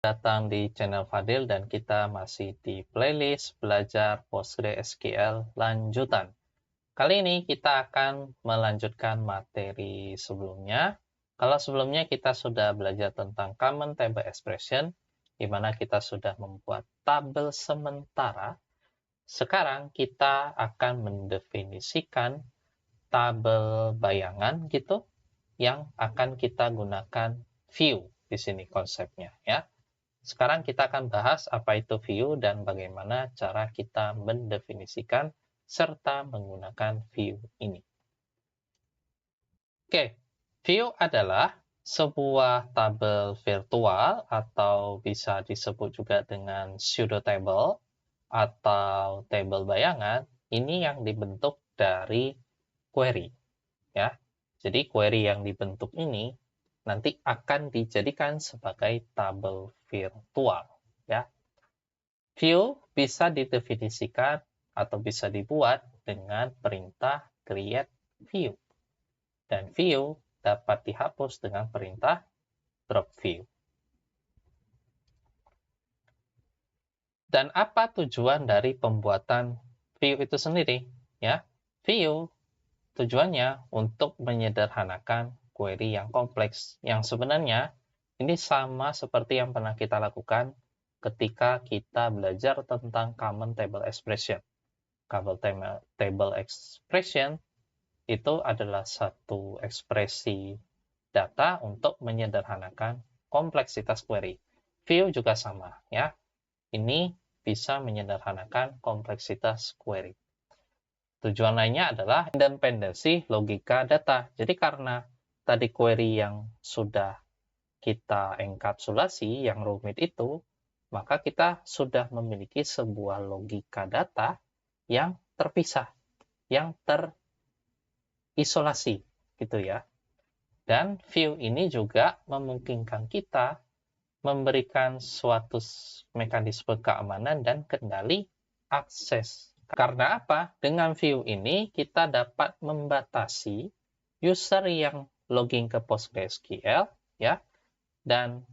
Datang di channel Fadil dan kita masih di playlist belajar PostgreSQL lanjutan. Kali ini kita akan melanjutkan materi sebelumnya. Kalau sebelumnya kita sudah belajar tentang Common Table Expression, di mana kita sudah membuat tabel sementara. Sekarang kita akan mendefinisikan tabel bayangan gitu, yang akan kita gunakan view di sini konsepnya ya. Sekarang kita akan bahas apa itu view dan bagaimana cara kita mendefinisikan serta menggunakan view ini. Oke, view adalah sebuah tabel virtual atau bisa disebut juga dengan pseudo table atau tabel bayangan. Ini yang dibentuk dari query ya. Jadi query yang dibentuk ini nanti akan dijadikan sebagai tabel virtual ya. View bisa didefinisikan atau bisa dibuat dengan perintah create view. Dan view dapat dihapus dengan perintah drop view. Dan apa tujuan dari pembuatan view itu sendiri? Ya, view tujuannya untuk menyederhanakan query yang kompleks, yang sebenarnya ini sama seperti yang pernah kita lakukan ketika kita belajar tentang Common Table Expression. Common Table Expression itu adalah satu ekspresi data untuk menyederhanakan kompleksitas query. View juga sama, ya. Ini bisa menyederhanakan kompleksitas query. Tujuan lainnya adalah independensi logika data. Jadi karena tadi query yang sudah kita enkapsulasi, yang rumit itu, maka kita sudah memiliki sebuah logika data yang terpisah, yang terisolasi, gitu ya. Dan view ini juga memungkinkan kita memberikan suatu mekanisme keamanan dan kendali akses. Karena apa? Dengan view ini kita dapat membatasi user yang login ke PostgreSQL ya. Dan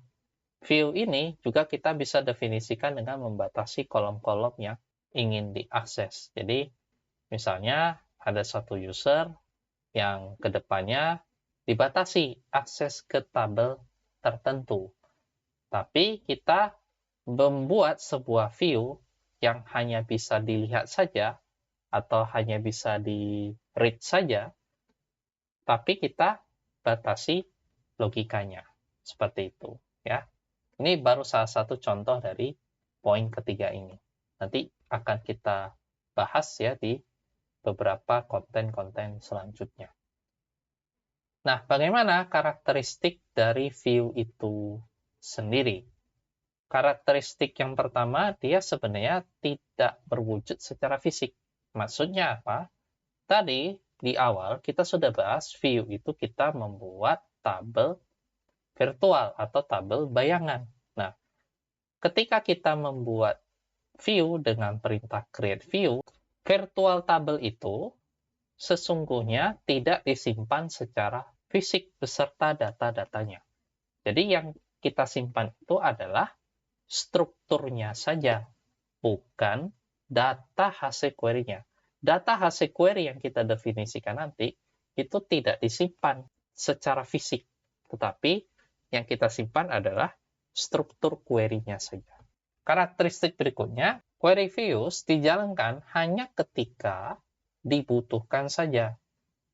view ini juga kita bisa definisikan dengan membatasi kolom-kolom yang ingin diakses. Jadi misalnya ada satu user yang kedepannya dibatasi akses ke tabel tertentu. Tapi kita membuat sebuah view yang hanya bisa dilihat saja atau hanya bisa di-read saja, tapi kita batasi logikanya. Seperti itu, ya. Ini baru salah satu contoh dari poin ketiga ini. Nanti akan kita bahas ya di beberapa konten-konten selanjutnya. Nah, bagaimana karakteristik dari view itu sendiri? Karakteristik yang pertama, dia sebenarnya tidak berwujud secara fisik. Maksudnya apa? Tadi di awal kita sudah bahas view itu kita membuat tabel virtual atau tabel bayangan. Nah, ketika kita membuat view dengan perintah create view, virtual tabel itu sesungguhnya tidak disimpan secara fisik beserta data-datanya. Jadi yang kita simpan itu adalah strukturnya saja, bukan data hasil query-nya. Data hasil query yang kita definisikan nanti, itu tidak disimpan secara fisik. Tetapi yang kita simpan adalah struktur query-nya saja. Karakteristik berikutnya, query views dijalankan hanya ketika dibutuhkan saja.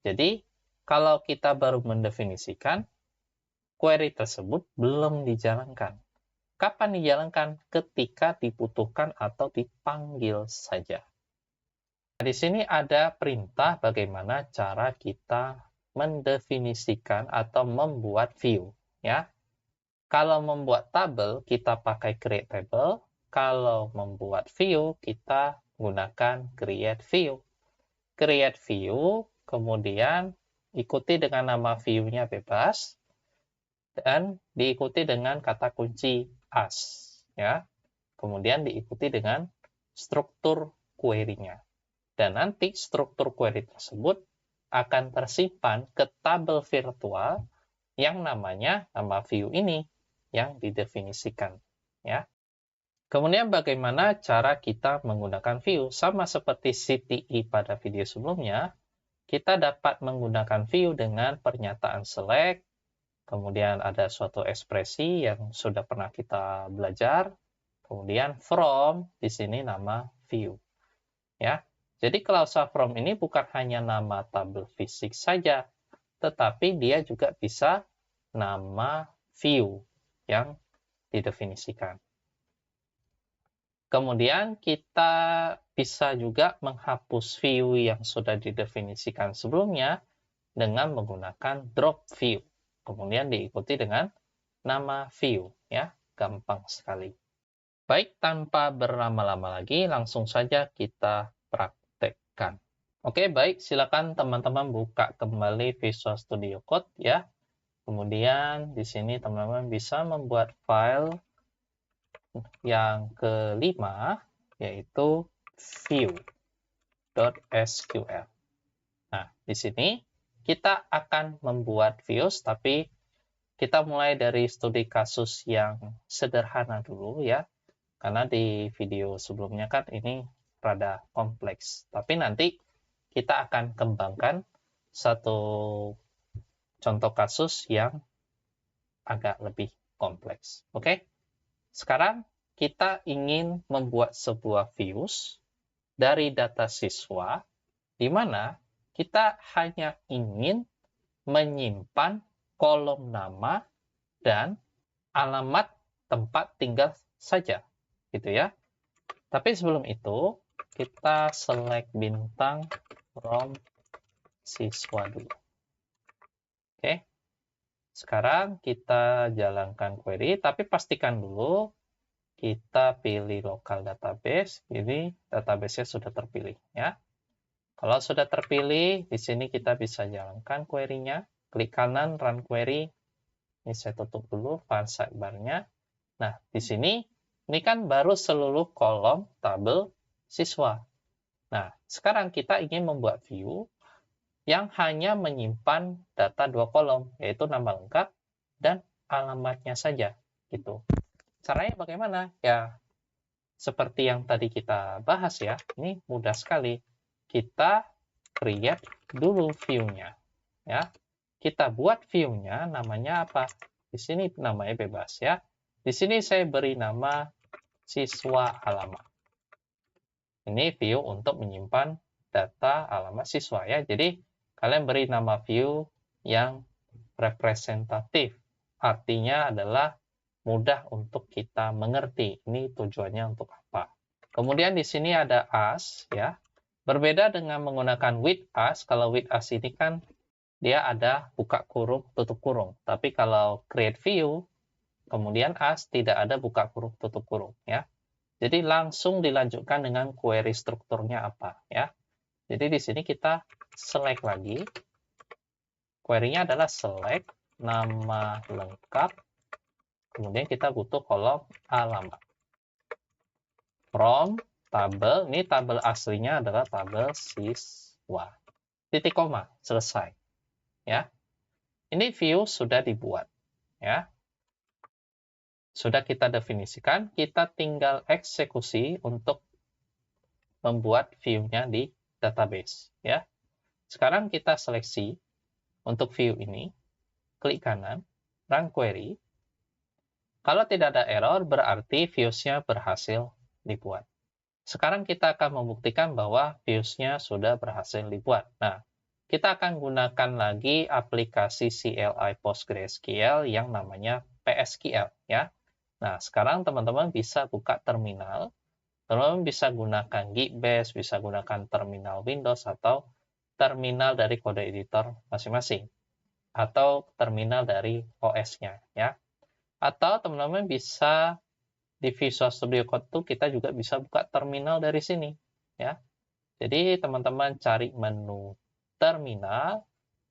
Jadi, kalau kita baru mendefinisikan, query tersebut belum dijalankan. Kapan dijalankan? Ketika dibutuhkan atau dipanggil saja. Nah, di sini ada perintah bagaimana cara kita mendefinisikan atau membuat view. Ya. Kalau membuat tabel, kita pakai create table. Kalau membuat view, kita gunakan create view. Create view, kemudian ikuti dengan nama view-nya bebas, dan diikuti dengan kata kunci as, ya. Kemudian diikuti dengan struktur query-nya. Dan nanti struktur query tersebut akan tersimpan ke tabel virtual yang namanya nama view ini yang didefinisikan. ya. Kemudian bagaimana cara kita menggunakan view? Sama seperti CTE pada video sebelumnya, kita dapat menggunakan view dengan pernyataan select, kemudian ada suatu ekspresi yang sudah pernah kita belajar, kemudian from, di sini nama view. Ya. Jadi klausa from ini bukan hanya nama tabel fisik saja, tetapi dia juga bisa nama view yang didefinisikan. Kemudian kita bisa juga menghapus view yang sudah didefinisikan sebelumnya dengan menggunakan drop view. Kemudian diikuti dengan nama view, ya. Gampang sekali. Baik, tanpa berlama-lama lagi, langsung saja kita praktekkan. Oke, baik, silakan teman-teman buka kembali Visual Studio Code ya. Kemudian di sini teman-teman bisa membuat file yang kelima, yaitu view.sql. Nah, di sini kita akan membuat views, tapi kita mulai dari studi kasus yang sederhana dulu ya. Karena di video sebelumnya kan ini rada kompleks. Tapi nanti kita akan kembangkan satu contoh kasus yang agak lebih kompleks. Oke? Sekarang kita ingin membuat sebuah views dari data siswa, di mana kita hanya ingin menyimpan kolom nama dan alamat tempat tinggal saja, gitu ya. Tapi sebelum itu, kita select bintang from siswa dulu. Oke. Sekarang kita jalankan query, tapi pastikan dulu kita pilih local database. Ini database-nya sudah terpilih ya. Kalau sudah terpilih, di sini kita bisa jalankan query-nya. Klik kanan run query. Ini saya tutup dulu file sidebar-nya. Nah, di sini ini kan baru seluruh kolom tabel siswa. Nah, sekarang kita ingin membuat view yang hanya menyimpan data 2 kolom, yaitu nama lengkap dan alamatnya saja. Gitu. Caranya bagaimana? Ya, seperti yang tadi kita bahas ya. Ini mudah sekali. Kita create dulu view-nya. Ya. Kita buat view-nya, namanya apa? Di sini namanya bebas ya. Di sini saya beri nama siswa alamat. Ini view untuk menyimpan data alamat siswa ya. Jadi kalian beri nama view yang representatif. Artinya adalah mudah untuk kita mengerti. Ini tujuannya untuk apa. Kemudian di sini ada as ya. Berbeda dengan menggunakan with as. Kalau with as ini kan dia ada buka kurung, tutup kurung. Tapi kalau create view, kemudian as tidak ada buka kurung, tutup kurung ya. Jadi langsung dilanjutkan dengan query strukturnya apa ya. Jadi di sini kita select lagi. Query-nya adalah select nama lengkap. Kemudian kita butuh kolom alamat. From tabel, ini tabel aslinya adalah tabel siswa. Titik koma, selesai. Ya. Ini view sudah dibuat ya. Sudah kita definisikan, kita tinggal eksekusi untuk membuat view-nya di database. Ya. Sekarang kita seleksi untuk view ini, klik kanan, run query. Kalau tidak ada error, berarti views-nya berhasil dibuat. Sekarang kita akan membuktikan bahwa views-nya sudah berhasil dibuat. Nah, kita akan gunakan lagi aplikasi CLI PostgreSQL yang namanya PSQL. Ya. Nah, sekarang teman-teman bisa buka terminal. Teman-teman bisa gunakan Geekbase, bisa gunakan terminal Windows, atau terminal dari kode editor masing-masing. Atau terminal dari OS-nya. Ya. Atau teman-teman bisa di Visual Studio Code itu kita juga bisa buka terminal dari sini. Ya. Jadi teman-teman cari menu terminal,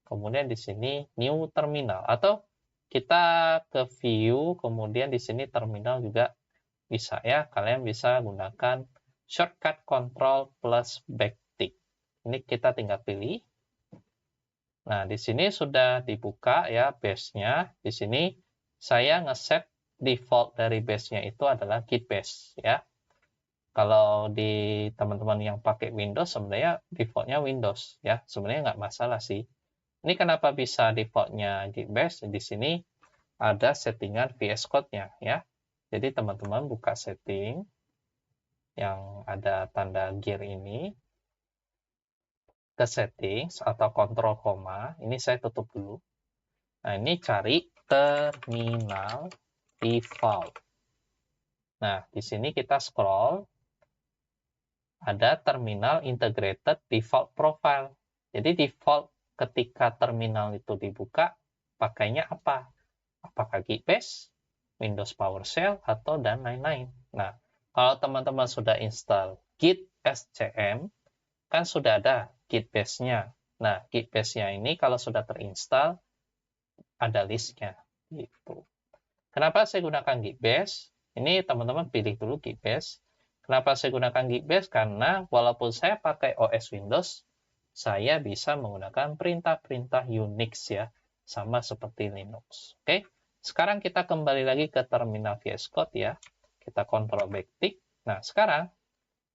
kemudian di sini new terminal. Atau kita ke view, kemudian di sini terminal juga bisa ya. Kalian bisa gunakan shortcut control plus backtick. Ini kita tinggal pilih. Nah, di sini sudah dibuka ya base-nya. Di sini saya ngeset default dari base-nya itu adalah Git base ya. Kalau di teman-teman yang pakai Windows, sebenarnya default-nya Windows ya. Sebenarnya nggak masalah sih. Ini kenapa bisa default-nya Git base? Di sini ada settingan VS Code-nya ya. Jadi teman-teman buka setting yang ada tanda gear ini, ke settings atau kontrol koma, ini saya tutup dulu. Nah, ini cari terminal default. Nah, di sini kita scroll, ada terminal integrated default profile. Jadi default ketika terminal itu dibuka, pakainya apa? Apakah Git base, Windows PowerShell, atau dan lain-lain. Nah, kalau teman-teman sudah install Git SCM, kan sudah ada Git base-nya. Nah, Git base-nya ini kalau sudah terinstall, ada list-nya. Gitu. Kenapa saya gunakan Git base? Ini teman-teman pilih dulu Git base. Kenapa saya gunakan Git base? Karena walaupun saya pakai OS Windows, saya bisa menggunakan perintah-perintah Unix ya, sama seperti Linux. Oke, sekarang kita kembali lagi ke terminal VS Code ya. Kita Ctrl backtick. Nah, sekarang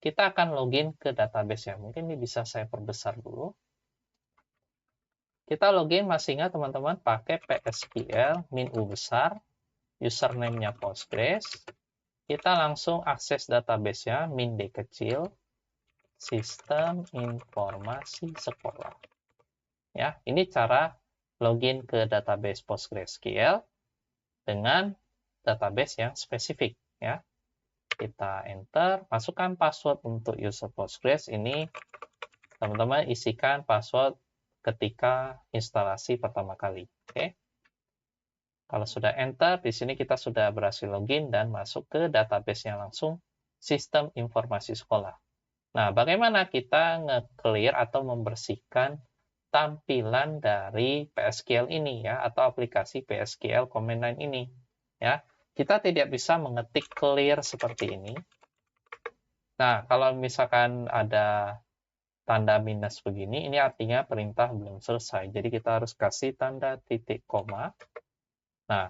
kita akan login ke database ya. Mungkin ini bisa saya perbesar dulu. Kita login masih ingat teman-teman pakai PSQL min-u besar, username-nya Postgres. Kita langsung akses database-nya min-d kecil, sistem informasi sekolah. Ya, ini cara login ke database PostgreSQL dengan database yang spesifik ya. Kita enter, masukkan password untuk user Postgres. Ini teman-teman isikan password ketika instalasi pertama kali. Oke. Kalau sudah enter, di sini kita sudah berhasil login dan masuk ke database-nya langsung, sistem informasi sekolah. Nah, bagaimana kita nge-clear atau membersihkan tampilan dari PSQL ini ya, atau aplikasi PSQL Command Line ini ya. Kita tidak bisa mengetik clear seperti ini. Nah, kalau misalkan ada tanda minus begini, ini artinya perintah belum selesai. Jadi kita harus kasih tanda titik koma. Nah,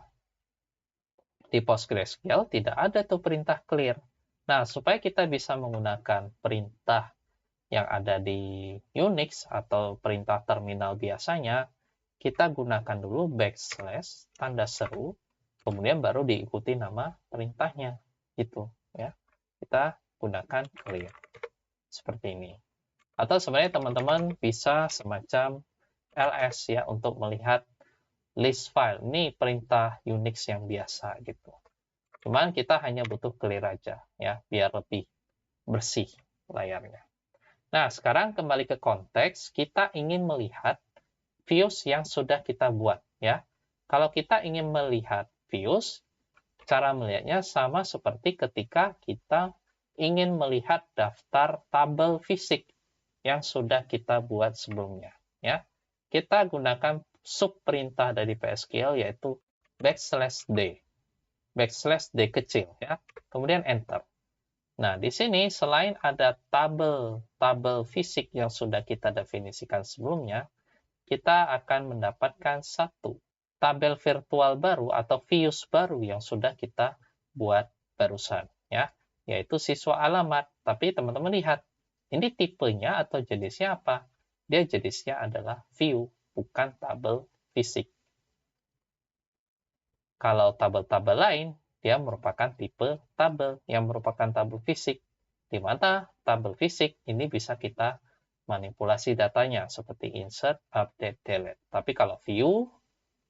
di PostgreSQL tidak ada tuh perintah clear. Nah, supaya kita bisa menggunakan perintah yang ada di Unix atau perintah terminal biasanya, kita gunakan dulu backslash, tanda seru, kemudian baru diikuti nama perintahnya. Gitu ya. Kita gunakan clear. Seperti ini. Atau sebenarnya teman-teman bisa semacam ls ya untuk melihat list file. Ini perintah Unix yang biasa gitu. Cuman kita hanya butuh clear aja ya, biar lebih bersih layarnya. Nah, sekarang kembali ke konteks, kita ingin melihat views yang sudah kita buat ya. Kalau kita ingin melihat views, cara melihatnya sama seperti ketika kita ingin melihat daftar tabel fisik yang sudah kita buat sebelumnya ya. Kita gunakan sub perintah dari PSQL yaitu \d. \d kecil ya. Kemudian enter. Nah, di sini selain ada tabel fisik yang sudah kita definisikan sebelumnya, kita akan mendapatkan satu tabel virtual baru atau views baru yang sudah kita buat barusan ya, yaitu siswa alamat. Tapi teman-teman lihat, ini tipenya atau jenisnya apa? Dia jenisnya adalah view, bukan tabel fisik. Kalau tabel-tabel lain, dia merupakan tipe tabel yang merupakan tabel fisik, di mana tabel fisik ini bisa kita manipulasi datanya seperti insert, update, delete. Tapi kalau view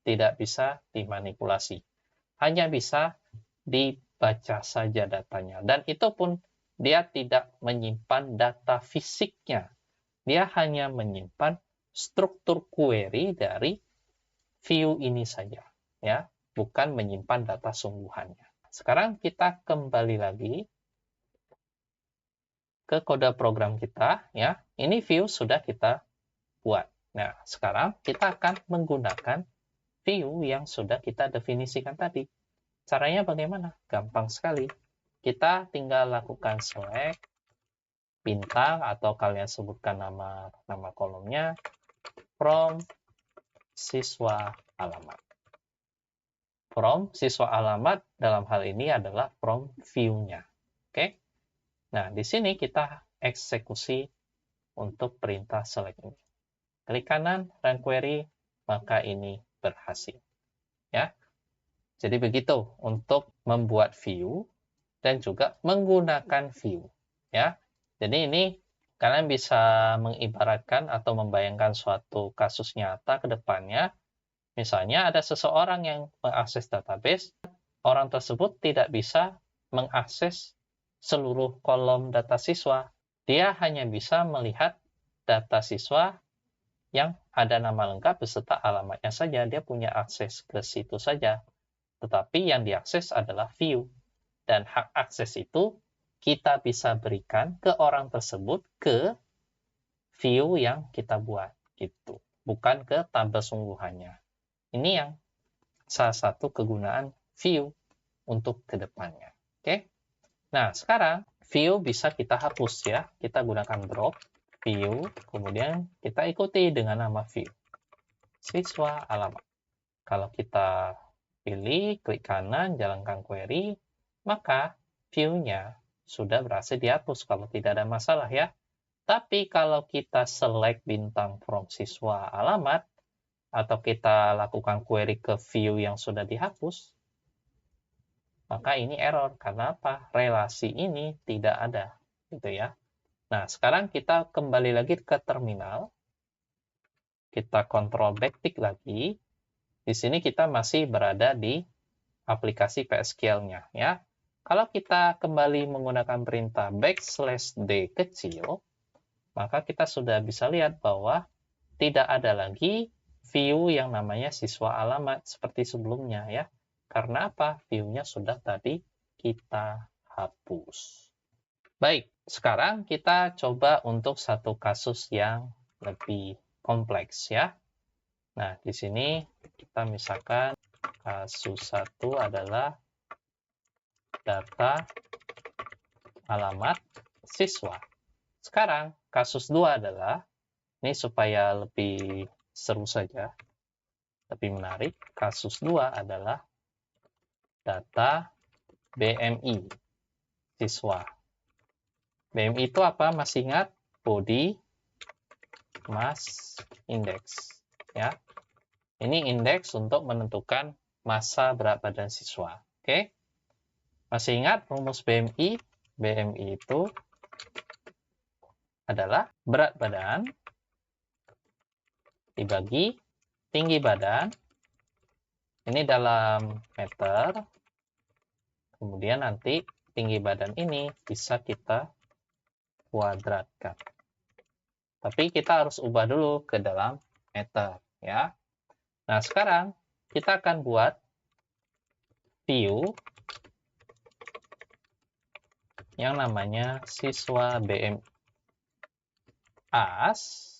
tidak bisa dimanipulasi, hanya bisa dibaca saja datanya. Dan itu pun dia tidak menyimpan data fisiknya, dia hanya menyimpan struktur query dari view ini saja, ya. Bukan menyimpan data sungguhannya. Sekarang kita kembali lagi ke kode program kita ya. Ini view sudah kita buat. Nah, sekarang kita akan menggunakan view yang sudah kita definisikan tadi. Caranya bagaimana? Gampang sekali. Kita tinggal lakukan select bintang atau kalian sebutkan nama kolomnya from siswa alamat. from siswa alamat dalam hal ini adalah from view-nya. Oke. Nah, di sini kita eksekusi untuk perintah select ini. Klik kanan, run query, maka ini berhasil. Ya. Jadi begitu untuk membuat view dan juga menggunakan view. Ya. Jadi ini kalian bisa mengibaratkan atau membayangkan suatu kasus nyata ke depannya. Misalnya ada seseorang yang mengakses database, orang tersebut tidak bisa mengakses seluruh kolom data siswa. Dia hanya bisa melihat data siswa yang ada nama lengkap beserta alamatnya saja. Dia punya akses ke situ saja. Tetapi yang diakses adalah view. Dan hak akses itu kita bisa berikan ke orang tersebut ke view yang kita buat. Gitu. Bukan ke tabel sungguhannya. Ini yang salah satu kegunaan view untuk kedepannya. Oke. Nah, sekarang view bisa kita hapus ya. Kita gunakan drop view, kemudian kita ikuti dengan nama view. Siswa alamat. Kalau kita pilih, klik kanan, jalankan query, maka view-nya sudah berhasil dihapus kalau tidak ada masalah ya. Tapi kalau kita select bintang from siswa alamat, atau kita lakukan query ke view yang sudah dihapus, maka ini error. Karena apa? Relasi ini tidak ada. Gitu ya. Nah, sekarang kita kembali lagi ke terminal. Kita kontrol backtick lagi. Di sini kita masih berada di aplikasi PSQL-nya. Ya. Kalau kita kembali menggunakan perintah \d kecil, maka kita sudah bisa lihat bahwa tidak ada lagi view yang namanya siswa alamat seperti sebelumnya ya. Karena apa? View-nya sudah tadi kita hapus. Baik, sekarang kita coba untuk satu kasus yang lebih kompleks ya. Nah, di sini kita misalkan kasus 1 adalah data alamat siswa. Sekarang kasus 2 adalah, ini supaya lebih seru saja, lebih menarik, kasus 2 adalah data BMI siswa. BMI itu apa? Masih ingat? Body Mass Index. Ya. Ini indeks untuk menentukan massa berat badan siswa. Oke? Masih ingat rumus BMI? BMI itu adalah berat badan dibagi tinggi badan. Ini dalam meter. Kemudian nanti tinggi badan ini bisa kita kuadratkan. Tapi kita harus ubah dulu ke dalam meter. Ya. Nah, sekarang kita akan buat view yang namanya siswa BMI as.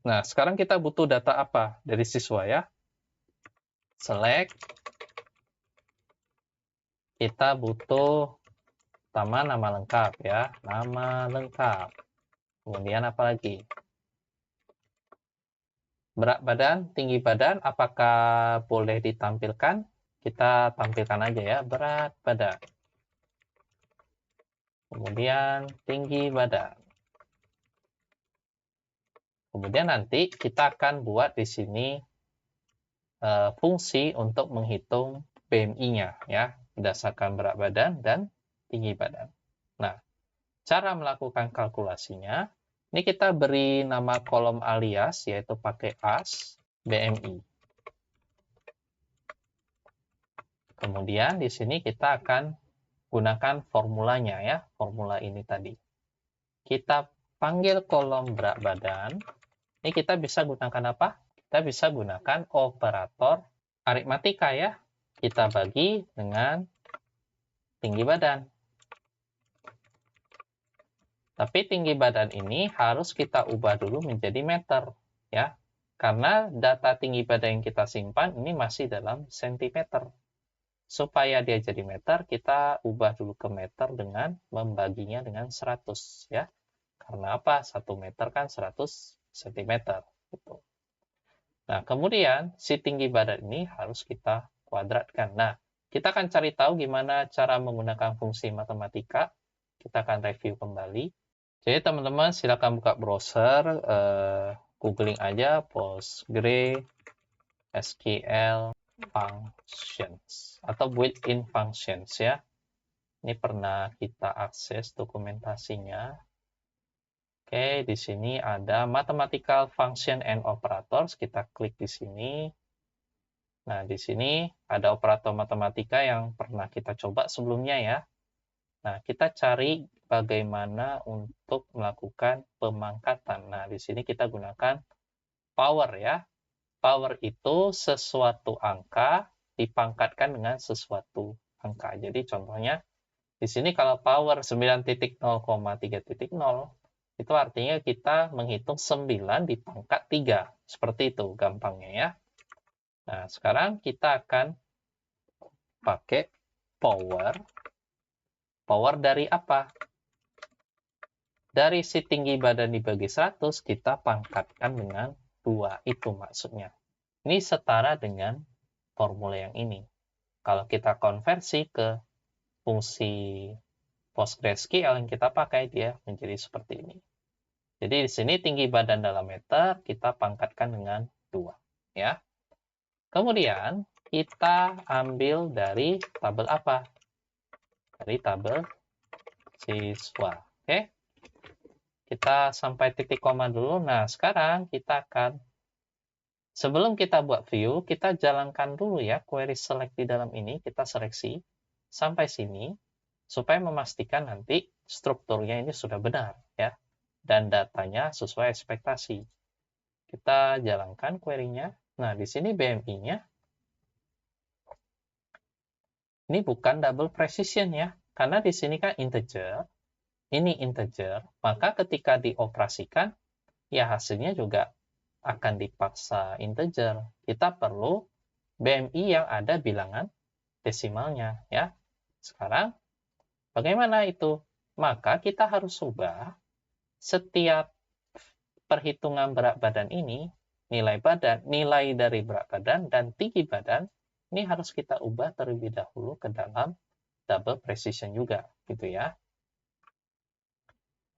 Nah, sekarang kita butuh data apa dari siswa ya? Select. Kita butuh pertama nama lengkap ya, nama lengkap. Kemudian apa lagi? Berat badan, tinggi badan, apakah boleh ditampilkan? Kita tampilkan aja ya, berat badan. Kemudian tinggi badan. Kemudian nanti kita akan buat di sini fungsi untuk menghitung BMI-nya ya, berdasarkan berat badan dan tinggi badan. Nah, cara melakukan kalkulasinya, ini kita beri nama kolom alias, yaitu pakai as BMI. Kemudian di sini kita akan gunakan formulanya ya, formula ini tadi. Kita panggil kolom berat badan, ini kita bisa gunakan apa? Kita bisa gunakan operator aritmatika ya. Kita bagi dengan tinggi badan. Tapi tinggi badan ini harus kita ubah dulu menjadi meter ya. Karena data tinggi badan yang kita simpan ini masih dalam sentimeter. Supaya dia jadi meter, kita ubah dulu ke meter dengan membaginya dengan 100 ya. Karena apa? 1 meter kan 100 cm gitu. Nah, kemudian si tinggi badan ini harus kita kuadratkan. Nah, kita akan cari tahu gimana cara menggunakan fungsi matematika. Kita akan review kembali. Jadi teman-teman silakan buka browser, googling aja PostgreSQL functions atau built-in functions ya. Ini pernah kita akses dokumentasinya. Oke, di sini ada mathematical function and operators. Kita klik di sini. Nah, di sini ada operator matematika yang pernah kita coba sebelumnya ya. Nah, kita cari bagaimana untuk melakukan pemangkatan. Nah, di sini kita gunakan power ya. Power itu sesuatu angka dipangkatkan dengan sesuatu angka. Jadi contohnya di sini kalau power 9.0,3.0 itu artinya kita menghitung 9 dipangkat 3. Seperti itu gampangnya ya. Nah, sekarang kita akan pakai power. Power dari apa? Dari si tinggi badan dibagi 100, kita pangkatkan dengan 2. Itu maksudnya. Ini setara dengan formula yang ini. Kalau kita konversi ke fungsi PostgreSQL yang kita pakai, dia menjadi seperti ini. Jadi di sini tinggi badan dalam meter, kita pangkatkan dengan 2. Ya. Kemudian, kita ambil dari tabel apa? Dari tabel siswa. Oke. Kita sampai titik koma dulu. Nah, sekarang kita akan, sebelum kita buat view, kita jalankan dulu ya query select di dalam ini. Kita seleksi sampai sini, supaya memastikan nanti strukturnya ini sudah benar ya. Dan datanya sesuai ekspektasi. Kita jalankan query-nya. Nah, di sini BMI-nya ini bukan double precision ya, karena di sini kan integer, ini integer, maka ketika dioperasikan, ya hasilnya juga akan dipaksa integer. Kita perlu BMI yang ada bilangan desimalnya ya. Sekarang, bagaimana itu? Maka kita harus ubah setiap perhitungan berat badan ini, nilai dari berat badan dan tinggi badan, ini harus kita ubah terlebih dahulu ke dalam double precision juga, gitu ya.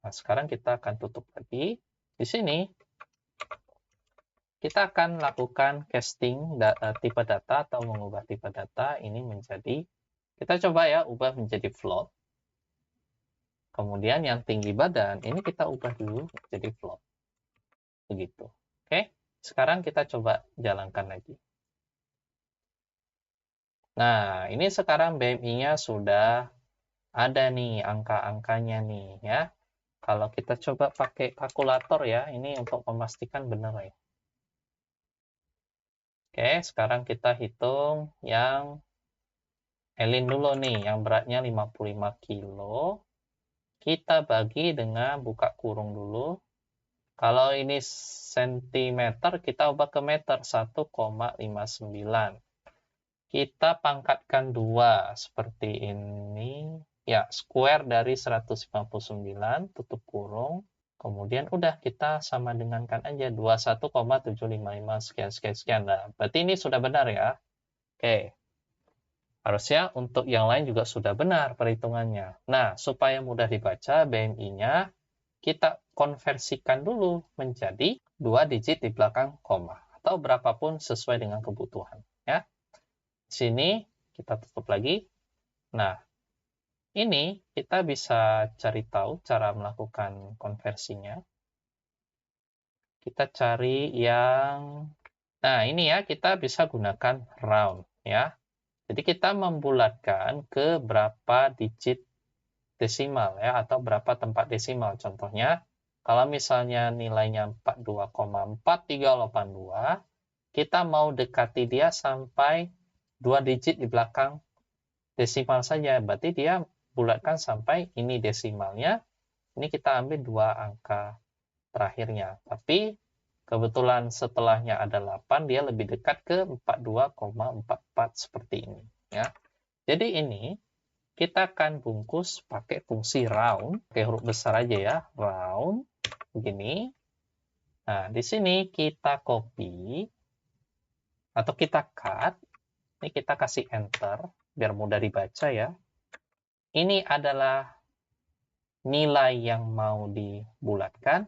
Nah, sekarang kita akan tutup lagi. Di sini, kita akan lakukan casting tipe data atau mengubah tipe data ini menjadi, kita coba ya, ubah menjadi float. Kemudian yang tinggi badan, ini kita ubah dulu menjadi float. Begitu. Oke, sekarang kita coba jalankan lagi. Nah, ini sekarang BMI-nya sudah ada nih angka-angkanya nih ya. Kalau kita coba pakai kalkulator ya, ini untuk memastikan benar ya. Oke, sekarang kita hitung yang Elin dulu nih, yang beratnya 55 kilo. Kita bagi dengan buka kurung dulu. Kalau ini sentimeter, kita ubah ke meter, 1,59. Kita pangkatkan 2 seperti ini. Ya, square dari 159, tutup kurung. Kemudian udah kita sama dengankan aja 21,755 sekian. Nah, berarti ini sudah benar ya. Oke. Harusnya untuk yang lain juga sudah benar perhitungannya. Nah, supaya mudah dibaca BMI-nya, kita konversikan dulu menjadi 2 digit di belakang koma. Atau berapapun sesuai dengan kebutuhan. Ya. Sini kita tutup lagi. Nah, ini kita bisa cari tahu cara melakukan konversinya. Kita cari yang, nah ini ya, kita bisa gunakan round ya. Jadi kita membulatkan ke berapa digit desimal ya, atau berapa tempat desimal. Contohnya, kalau misalnya nilainya 42,4382, kita mau dekati dia sampai 2 digit di belakang desimal saja. Berarti dia bulatkan sampai ini desimalnya. Ini kita ambil 2 angka terakhirnya. Tapi kebetulan setelahnya ada 8, dia lebih dekat ke 42,44 seperti ini. Ya. Jadi ini kita akan bungkus pakai fungsi round. Pakai huruf besar aja ya. Round. Begini. Nah, di sini kita copy. atau kita cut. Ini kita kasih enter biar mudah dibaca ya. Ini adalah nilai yang mau dibulatkan,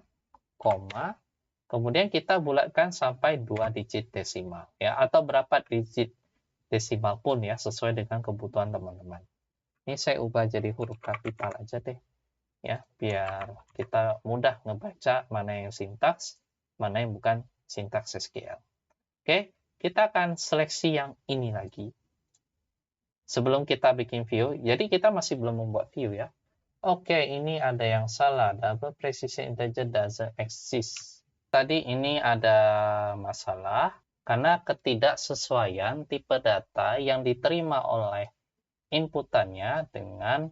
koma, kemudian kita bulatkan sampai 2 digit desimal ya, atau berapa digit desimal pun ya, sesuai dengan kebutuhan teman-teman. Ini saya ubah jadi huruf kapital aja deh ya, biar kita mudah ngebaca mana yang sintaks, mana yang bukan sintaks SQL. Oke, kita akan seleksi yang ini lagi. Sebelum kita bikin view, jadi kita masih belum membuat view ya. Oke, ini ada yang salah. Double precision integer doesn't exist. Tadi ini ada masalah karena ketidaksesuaian tipe data yang diterima oleh inputannya dengan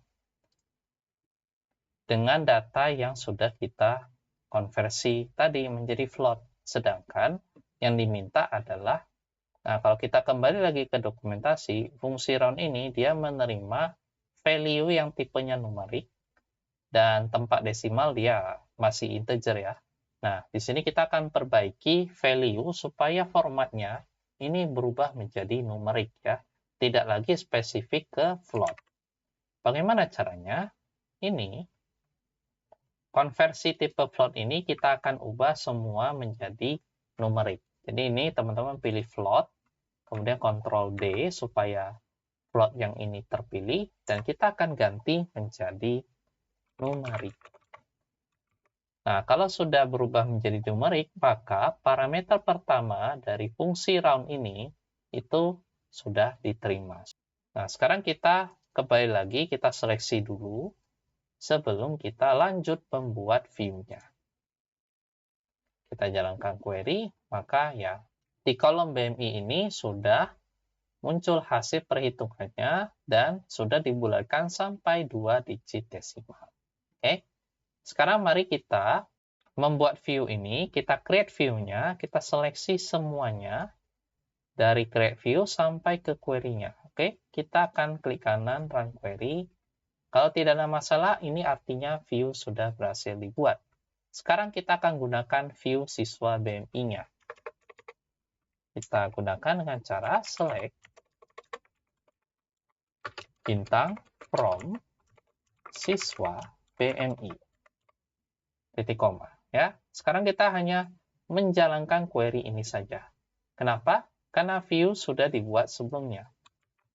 data yang sudah kita konversi tadi menjadi float. Sedangkan yang diminta adalah, nah kalau kita kembali lagi ke dokumentasi, fungsi round ini dia menerima value yang tipenya numerik, dan tempat desimal dia masih integer ya. Nah, di sini kita akan perbaiki value supaya formatnya ini berubah menjadi numerik ya. Tidak lagi spesifik ke float. Bagaimana caranya? Ini, konversi tipe float ini kita akan ubah semua menjadi numerik. Jadi ini teman-teman pilih float, kemudian Ctrl D supaya float yang ini terpilih, dan kita akan ganti menjadi numerik. Nah, kalau sudah berubah menjadi numerik, maka parameter pertama dari fungsi round ini itu sudah diterima. Nah, sekarang kita kembali lagi, kita seleksi dulu sebelum kita lanjut membuat view-nya. Kita jalankan query, maka ya di kolom BMI ini sudah muncul hasil perhitungannya dan sudah dibulatkan sampai 2 digit desimal. Oke. Sekarang mari kita membuat view ini, kita create view-nya, kita seleksi semuanya dari create view sampai ke query-nya. Oke, kita akan klik kanan run query. Kalau tidak ada masalah, ini artinya view sudah berhasil dibuat. Sekarang kita akan gunakan view siswa BMI-nya. Kita gunakan dengan cara select bintang from siswa BMI. Titik koma ya. Sekarang kita hanya menjalankan query ini saja. Kenapa? Karena view sudah dibuat sebelumnya.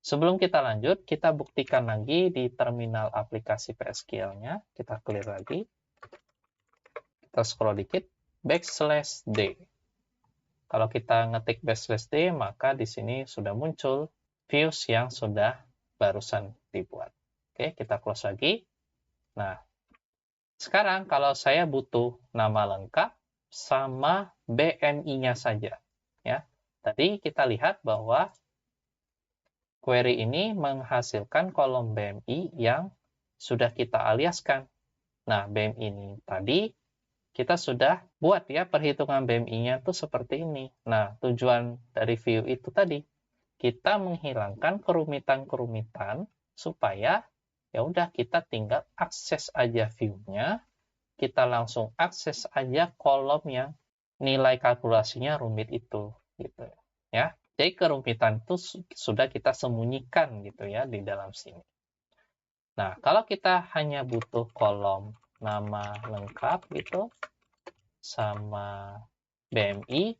Sebelum kita lanjut, kita buktikan lagi di terminal aplikasi PSQL-nya. Kita clear lagi. Kita scroll dikit, \d. Kalau kita ngetik \d, maka di sini sudah muncul views yang sudah barusan dibuat. Oke, kita close lagi. Nah, sekarang kalau saya butuh nama lengkap sama BMI-nya saja. Ya. Tadi kita lihat bahwa query ini menghasilkan kolom BMI yang sudah kita aliaskan. Nah, BMI ini tadi kita sudah buat ya perhitungan BMI-nya itu seperti ini. Nah, tujuan dari view itu tadi kita menghilangkan kerumitan-kerumitan supaya ya udah kita tinggal akses aja view-nya, kita langsung akses aja kolom yang nilai kalkulasinya rumit itu gitu ya. Jadi kerumitan itu sudah kita sembunyikan gitu ya di dalam sini. Nah, kalau kita hanya butuh kolom nama lengkap gitu sama BMI,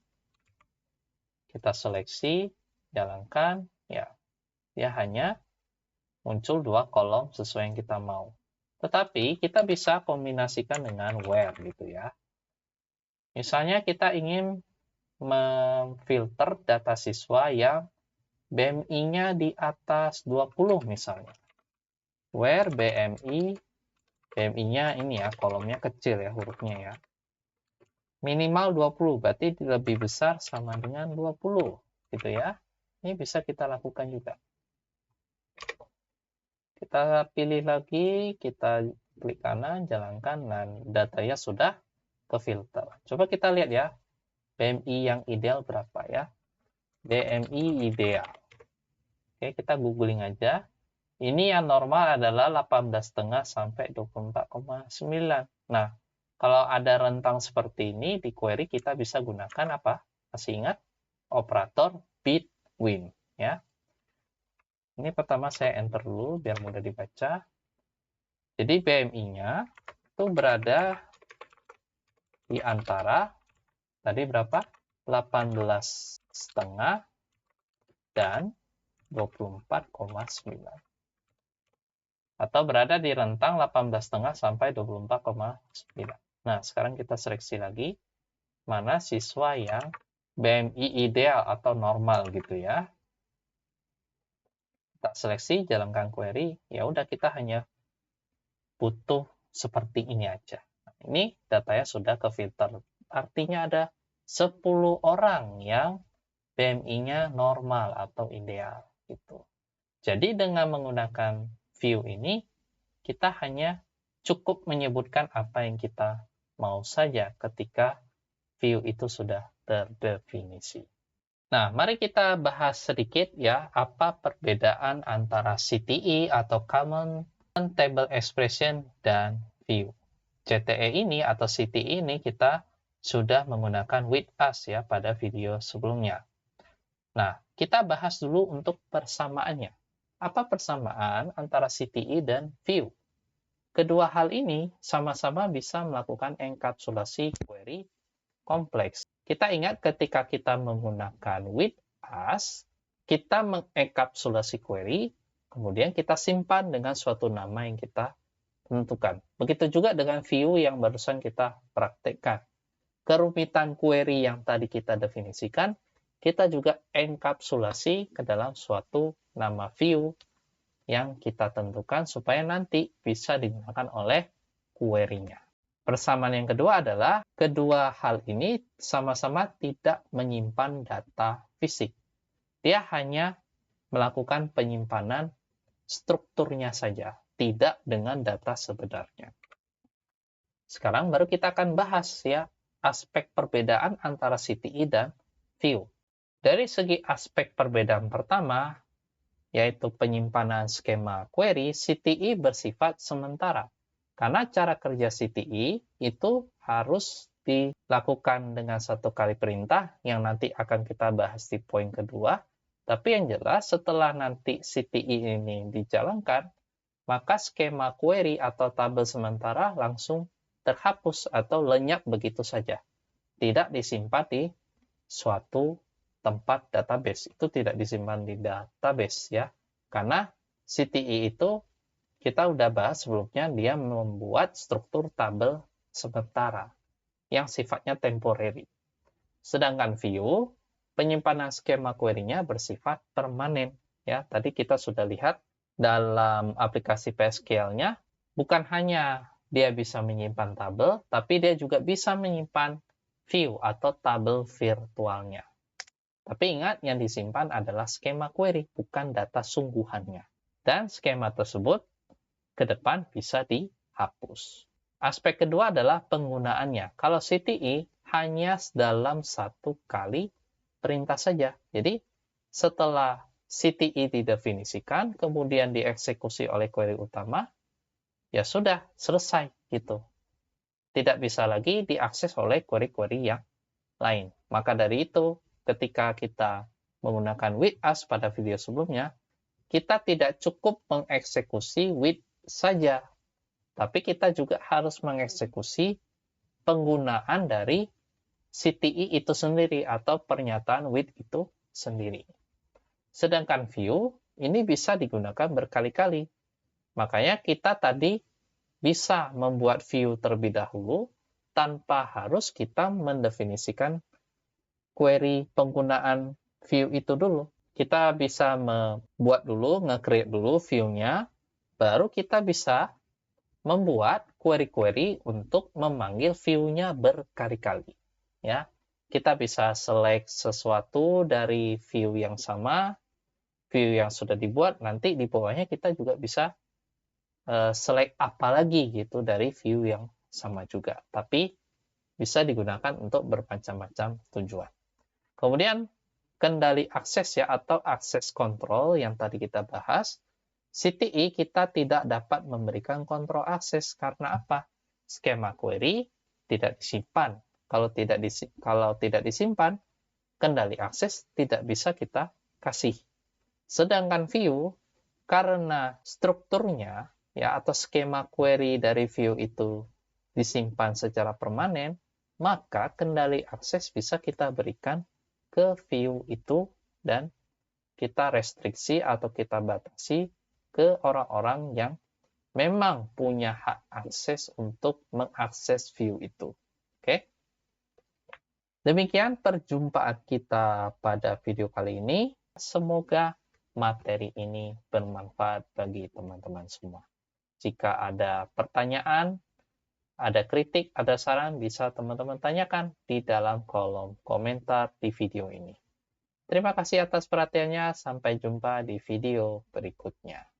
kita seleksi, jalankan, ya hanya muncul 2 kolom sesuai yang kita mau. Tetapi kita bisa kombinasikan dengan where gitu ya. Misalnya kita ingin memfilter data siswa yang BMI-nya di atas 20 misalnya. Where BMI-nya ini ya, kolomnya kecil ya hurufnya ya. Minimal 20, berarti lebih besar sama dengan 20 gitu ya. Ini bisa kita lakukan juga. Kita pilih lagi, kita klik kanan, jalankan, dan datanya sudah ke filter. Coba kita lihat ya, BMI yang ideal berapa ya. BMI ideal. Oke, kita googling aja. Ini yang normal adalah 18,5 sampai 24,9. Nah, kalau ada rentang seperti ini di query kita bisa gunakan apa? Masih ingat? Operator between, ya. Ini pertama saya enter dulu biar mudah dibaca. Jadi BMI-nya itu berada di antara tadi berapa? 18,5 dan 24,9. Atau berada di rentang 18,5 sampai 24,9. Nah, sekarang kita seleksi lagi mana siswa yang BMI ideal atau normal gitu ya. Kita seleksi, jalankan query, ya udah kita hanya butuh seperti ini aja. Nah, ini datanya sudah ke filter. Artinya ada 10 orang yang BMI-nya normal atau ideal gitu. Jadi dengan menggunakan view ini, kita hanya cukup menyebutkan apa yang kita mau saja ketika view itu sudah terdefinisi. Nah, mari kita bahas sedikit ya, apa perbedaan antara CTE atau Common Table Expression dan view. CTE ini atau CTE ini kita sudah menggunakan with us ya pada video sebelumnya. Nah, kita bahas dulu untuk persamaannya. Apa persamaan antara CTE dan view? Kedua hal ini sama-sama bisa melakukan enkapsulasi query kompleks. Kita ingat ketika kita menggunakan with us, kita mengenkapsulasi query, kemudian kita simpan dengan suatu nama yang kita tentukan. Begitu juga dengan view yang barusan kita praktekkan. Kerumitan query yang tadi kita definisikan, kita juga enkapsulasi ke dalam suatu nama view yang kita tentukan supaya nanti bisa digunakan oleh query-nya. Persamaan yang kedua adalah kedua hal ini sama-sama tidak menyimpan data fisik. Dia hanya melakukan penyimpanan strukturnya saja, tidak dengan data sebenarnya. Sekarang baru kita akan bahas ya aspek perbedaan antara CTE dan view. Dari segi aspek perbedaan pertama, yaitu penyimpanan skema query, CTE bersifat sementara. Karena cara kerja CTE itu harus dilakukan dengan satu kali perintah yang nanti akan kita bahas di poin kedua. Tapi yang jelas setelah nanti CTE ini dijalankan, maka skema query atau tabel sementara langsung terhapus atau lenyap begitu saja. Tidak disimpan di suatu tempat database. Itu tidak disimpan di database ya. Karena CTE itu kita udah bahas sebelumnya, dia membuat struktur tabel sementara yang sifatnya temporary. Sedangkan view, penyimpanan skema query-nya bersifat permanen. Ya, tadi kita sudah lihat dalam aplikasi PSQL-nya, bukan hanya dia bisa menyimpan tabel, tapi dia juga bisa menyimpan view atau tabel virtualnya. Tapi ingat, yang disimpan adalah skema query, bukan data sungguhannya. Dan skema tersebut ke depan bisa dihapus. Aspek kedua adalah penggunaannya. Kalau CTE hanya dalam satu kali perintah saja. Jadi setelah CTE didefinisikan, kemudian dieksekusi oleh query utama, ya sudah selesai gitu. Tidak bisa lagi diakses oleh query-query yang lain. Maka dari itu, ketika kita menggunakan with us pada video sebelumnya, kita tidak cukup mengeksekusi with saja, tapi kita juga harus mengeksekusi penggunaan dari CTE itu sendiri atau pernyataan with itu sendiri. Sedangkan view ini bisa digunakan berkali-kali. Makanya kita tadi bisa membuat view terlebih dahulu tanpa harus kita mendefinisikan query penggunaan view itu dulu. Kita bisa membuat dulu, nge-create dulu view-nya, baru kita bisa membuat query-query untuk memanggil view-nya berkali-kali. Ya, kita bisa select sesuatu dari view yang sama, view yang sudah dibuat, nanti di bawahnya kita juga bisa select apa lagi gitu dari view yang sama juga. Tapi bisa digunakan untuk bermacam-macam tujuan. Kemudian kendali akses ya atau akses kontrol yang tadi kita bahas. CTE kita tidak dapat memberikan kontrol akses karena apa? Skema query tidak disimpan. Kalau tidak disimpan, kendali akses tidak bisa kita kasih. Sedangkan view, karena strukturnya ya atau skema query dari view itu disimpan secara permanen, maka kendali akses bisa kita berikan ke view itu dan kita restriksi atau kita batasi ke orang-orang yang memang punya hak akses untuk mengakses view itu. Oke? Demikian perjumpaan kita pada video kali ini. Semoga materi ini bermanfaat bagi teman-teman semua. Jika ada pertanyaan, ada kritik, ada saran, bisa teman-teman tanyakan di dalam kolom komentar di video ini. Terima kasih atas perhatiannya. Sampai jumpa di video berikutnya.